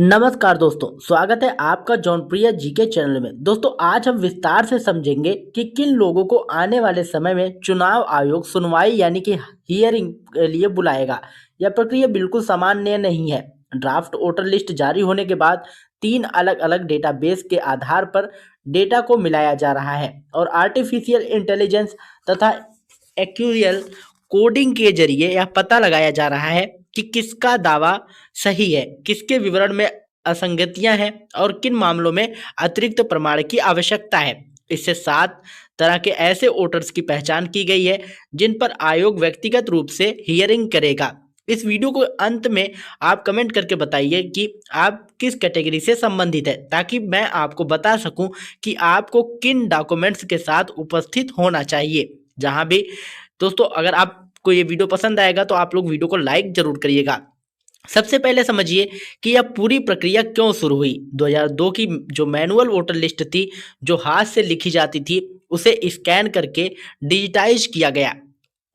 नमस्कार दोस्तों, स्वागत है आपका जौनप्रिय जीके चैनल में। दोस्तों, आज हम विस्तार से समझेंगे कि किन लोगों को आने वाले समय में चुनाव आयोग सुनवाई यानी कि हियरिंग के लिए बुलाएगा। यह प्रक्रिया बिल्कुल सामान्य नहीं है। ड्राफ्ट वोटर लिस्ट जारी होने के बाद 3 अलग-अलग डेटाबेस के आधार पर डेटा को मिलाया जा रहा है और आर्टिफिशियल इंटेलिजेंस तथा एक्यूरियल कोडिंग के जरिए यह पता लगाया जा रहा है कि किसका दावा सही है, किसके विवरण में असंगतियां हैं और किन मामलों में अतिरिक्त प्रमाण की आवश्यकता है। इससे 7 तरह के ऐसे वोटर्स की पहचान की गई है जिन पर आयोग व्यक्तिगत रूप से हियरिंग करेगा। इस वीडियो को अंत में आप कमेंट करके बताइए कि आप किस कैटेगरी से संबंधित है, ताकि मैं आपको बता सकूं कि आपको किन डॉक्यूमेंट्स के साथ उपस्थित होना चाहिए। जहां भी दोस्तों, अगर आपको ये वीडियो पसंद आएगा तो आप लोग वीडियो को लाइक जरूर करिएगा। सबसे पहले समझिए कि यह पूरी प्रक्रिया क्यों शुरू हुई। 2002 की जो मैनुअल वोटर लिस्ट थी, जो हाथ से लिखी जाती थी, उसे स्कैन करके डिजिटाइज किया गया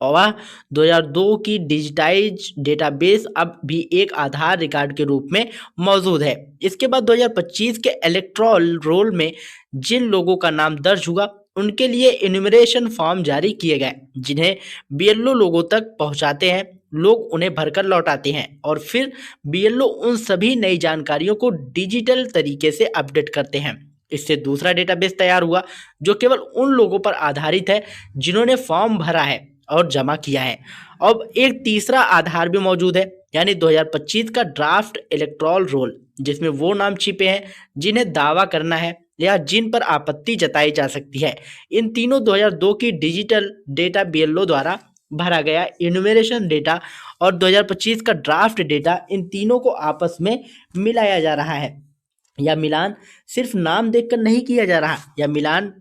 और वह 2002 की डिजिटाइज डेटाबेस अब भी एक आधार रिकॉर्ड के रूप में मौजूद है। इसके बाद 2025 के इलेक्टोरल रोल में जिन लोगों का नाम दर्ज हुआ, उनके लिए इन्यूमरेशन फॉर्म जारी किए गए, जिन्हें बीएलओ लोगों तक पहुंचाते हैं। लोग उन्हें भरकर लौटाते हैं और फिर बीएलओ उन सभी नई जानकारियों को डिजिटल तरीके से अपडेट करते हैं। इससे दूसरा डेटाबेस तैयार हुआ, जो केवल उन लोगों पर आधारित है जिन्होंने फॉर्म भरा है और जमा किया है। अब एक तीसरा आधार भी मौजूद है, यानी 2025 का ड्राफ्ट इलेक्टोरल रोल, जिसमें वो नाम छिपे हैं जिन्हें दावा करना है या जिन पर आपत्ति जताई जा सकती है। इन तीनों 2002 की डिजिटल डेटा बीएलओ द्वारा भरा गया इन्यूमरेशन डेटा और 2025 का ड्राफ्ट डेटा, इन तीनों को आपस में मिलाया जा रहा है। यह मिलान सिर्फ नाम देखकर नहीं किया जा रहा। यह मिलान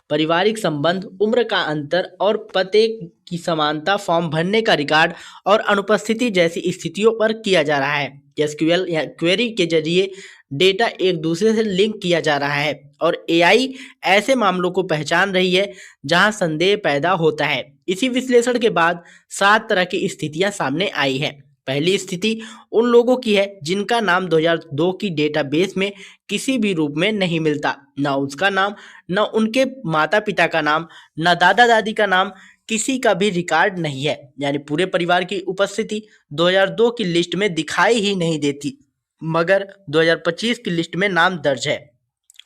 पारिवारिक संबंध, उम्र का अंतर और पते की समानता, फॉर्म भरने का रिकॉर्ड और अनुपस्थिति जैसी स्थितियों पर किया जा रहा है। एसक्यूएल या क्वेरी के जरिए डेटा एक दूसरे से लिंक किया जा रहा है और एआई ऐसे मामलों को पहचान रही है जहां संदेह पैदा होता है। इसी विश्लेषण के बाद 7 तरह की स्थितियां सामने आई है। पहली स्थिति उन लोगों की है जिनका नाम 2002 की डेटाबेस में किसी भी रूप में नहीं मिलता। न उसका नाम, न उनके माता पिता का नाम, न दादा दादी का नाम, किसी का भी रिकॉर्ड नहीं है। यानी पूरे परिवार की उपस्थिति 2002 की लिस्ट में दिखाई ही नहीं देती, मगर 2025 की लिस्ट में नाम दर्ज है,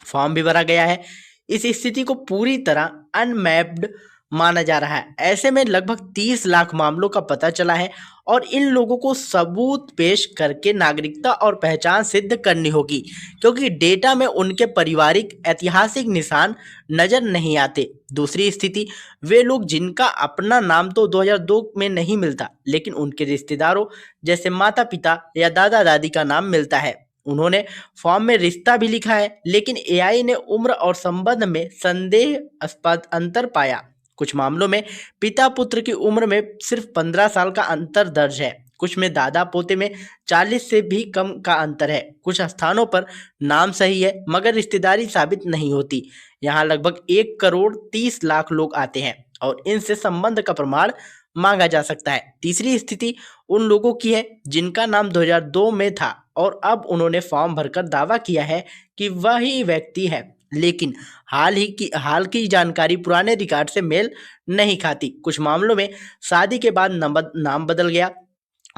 फॉर्म भी भरा गया है। इस स्थिति को पूरी तरह अनमैप्ड माना जा रहा है। ऐसे में लगभग 30 लाख मामलों का पता चला है और इन लोगों को सबूत पेश करके नागरिकता और पहचान सिद्ध करनी होगी, क्योंकि डेटा में उनके पारिवारिक ऐतिहासिक निशान नजर नहीं आते। दूसरी स्थिति, वे लोग जिनका अपना नाम तो 2002 में नहीं मिलता, लेकिन उनके रिश्तेदारों जैसे माता पिता या दादा दादी का नाम मिलता है। उन्होंने फॉर्म में रिश्ता भी लिखा है, लेकिन एआई ने उम्र और संबंध में संदेहास्पद अंतर पाया। कुछ मामलों में पिता पुत्र की उम्र में सिर्फ 15 साल का अंतर दर्ज है। कुछ में दादा पोते में 40 से भी कम का अंतर है। कुछ स्थानों पर नाम सही है मगर रिश्तेदारी साबित नहीं होती। यहाँ लगभग 1 करोड़ 30 लाख लोग आते हैं और इनसे संबंध का प्रमाण मांगा जा सकता है। तीसरी स्थिति उन लोगों की है जिनका नाम 2002 में था और अब उन्होंने फॉर्म भरकर दावा किया है कि वही व्यक्ति है, लेकिन हाल की जानकारी पुराने रिकॉर्ड से मेल नहीं खाती। कुछ मामलों में शादी के बाद नाम बदल गया,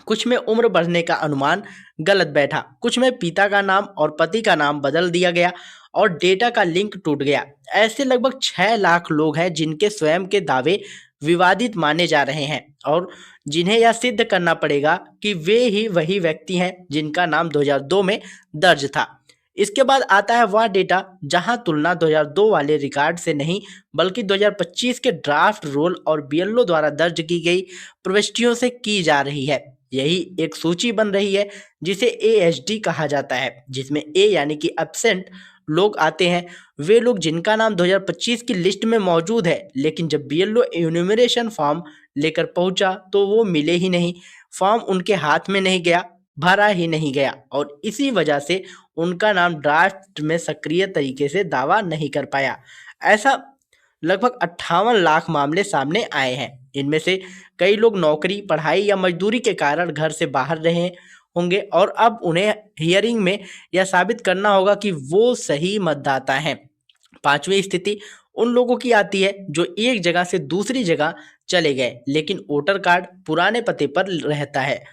कुछ में उम्र बढ़ने का अनुमान गलत बैठा, कुछ में पिता का नाम और पति का नाम बदल दिया गया और डेटा का लिंक टूट गया। ऐसे लगभग 6 लाख लोग हैं जिनके स्वयं के दावे विवादित माने जा रहे हैं और जिन्हें यह सिद्ध करना पड़ेगा कि वे ही वही व्यक्ति हैं जिनका नाम 2002 में दर्ज था। इसके बाद आता है वह डेटा जहां तुलना 2002 वाले रिकॉर्ड से नहीं, बल्कि 2025 के ड्राफ्ट रोल और बीएलओ द्वारा दर्ज की गई प्रविष्टियों से की जा रही है। यही एक सूची बन रही है जिसे एएचडी कहा जाता है, जिसमें ए यानी कि एब्सेंट लोग आते हैं। वे लोग जिनका नाम 2025 की लिस्ट में मौजूद है, लेकिन जब बीएलओ इन्यूमरेशन फॉर्म लेकर पहुंचा तो वो मिले ही नहीं। फॉर्म उनके हाथ में नहीं गया, भरा ही नहीं गया और इसी वजह से उनका नाम ड्राफ्ट में सक्रिय तरीके से दावा नहीं कर पाया। ऐसा लगभग 58 लाख मामले सामने आए हैं। इनमें से कई लोग नौकरी, पढ़ाई या मजदूरी के कारण घर से बाहर रहे, होंगे और अब उन्हें हियरिंग में यह साबित करना होगा कि वो सही मतदाता हैं। पांचवी स्थिति उन लोगों की आती है जो एक जगह से दूसरी जगह चले गए लेकिन वोटर कार्ड पुराने पते पर रहता है।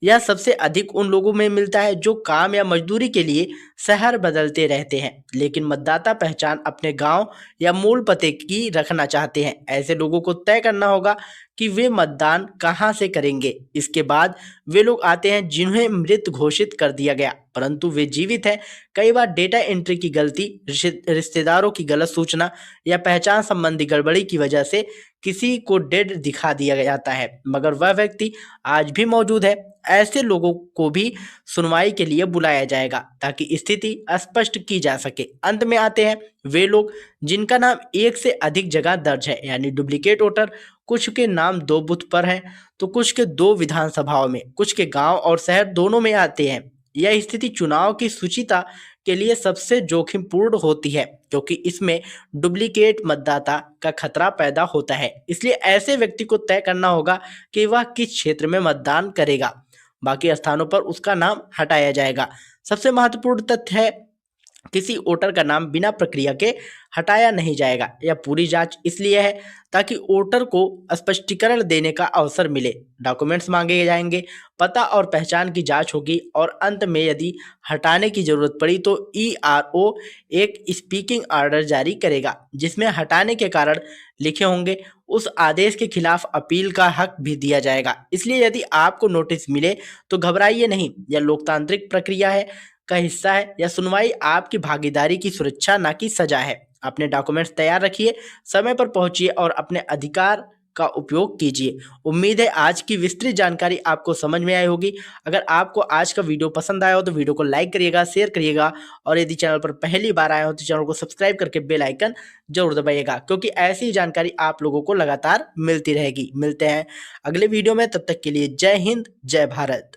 यह सबसे अधिक उन लोगों में मिलता है जो काम या मजदूरी के लिए शहर बदलते रहते हैं लेकिन मतदाता पहचान अपने गांव या मूल पते की रखना चाहते हैं। ऐसे लोगों को तय करना होगा कि वे मतदान कहां से करेंगे। इसके बाद वे लोग आते हैं जिन्हें मृत घोषित कर दिया गया परंतु वे जीवित हैं। कई बार डेटा एंट्री की गलती, रिश्तेदारों की गलत सूचना या पहचान संबंधी गड़बड़ी की वजह से किसी को डेड दिखा दिया जाता है मगर वह व्यक्ति आज भी मौजूद है। ऐसे लोगों को भी सुनवाई के लिए बुलाया जाएगा ताकि स्थिति स्पष्ट की जा सके। अंत में आते हैं वे लोग जिनका नाम एक से अधिक जगह दर्ज है यानी डुप्लीकेट वोटर। कुछ के नाम दो बूथ पर हैं तो कुछ के दो विधानसभाओं में, कुछ के गांव और शहर दोनों में आते हैं। यह स्थिति चुनाव की शुचिता के लिए सबसे जोखिमपूर्ण होती है क्योंकि इसमें डुप्लीकेट मतदाता का खतरा पैदा होता है। इसलिए ऐसे व्यक्ति को तय करना होगा कि वह किस क्षेत्र में मतदान करेगा। बाकी स्थानों पर उसका नाम हटाया जाएगा। सबसे महत्वपूर्ण तथ्य है किसी वोटर का नाम बिना प्रक्रिया के हटाया नहीं जाएगा। यह पूरी जांच इसलिए है ताकि वोटर को स्पष्टीकरण देने का अवसर मिले। डॉक्यूमेंट्स मांगे जाएंगे, पता और पहचान की जांच होगी और अंत में यदि हटाने की जरूरत पड़ी तो ईआरओ एक स्पीकिंग ऑर्डर जारी करेगा जिसमें हटाने के कारण लिखे होंगे। उस आदेश के खिलाफ अपील का हक भी दिया जाएगा। इसलिए यदि आपको नोटिस मिले तो घबराइए नहीं। यह लोकतांत्रिक प्रक्रिया है का हिस्सा है। यह सुनवाई आपकी भागीदारी की सुरक्षा न कि सजा है। अपने डॉक्यूमेंट्स तैयार रखिए, समय पर पहुंचिए और अपने अधिकार का उपयोग कीजिए। उम्मीद है आज की विस्तृत जानकारी आपको समझ में आई होगी। अगर आपको आज का वीडियो पसंद आया हो तो वीडियो को लाइक करिएगा, शेयर करिएगा और यदि चैनल पर पहली बार आए हो तो चैनल को सब्सक्राइब करके बेल आइकन जरूर दबाइएगा क्योंकि ऐसी जानकारी आप लोगों को लगातार मिलती रहेगी। मिलते हैं अगले वीडियो में, तब तक के लिए जय हिंद, जय भारत।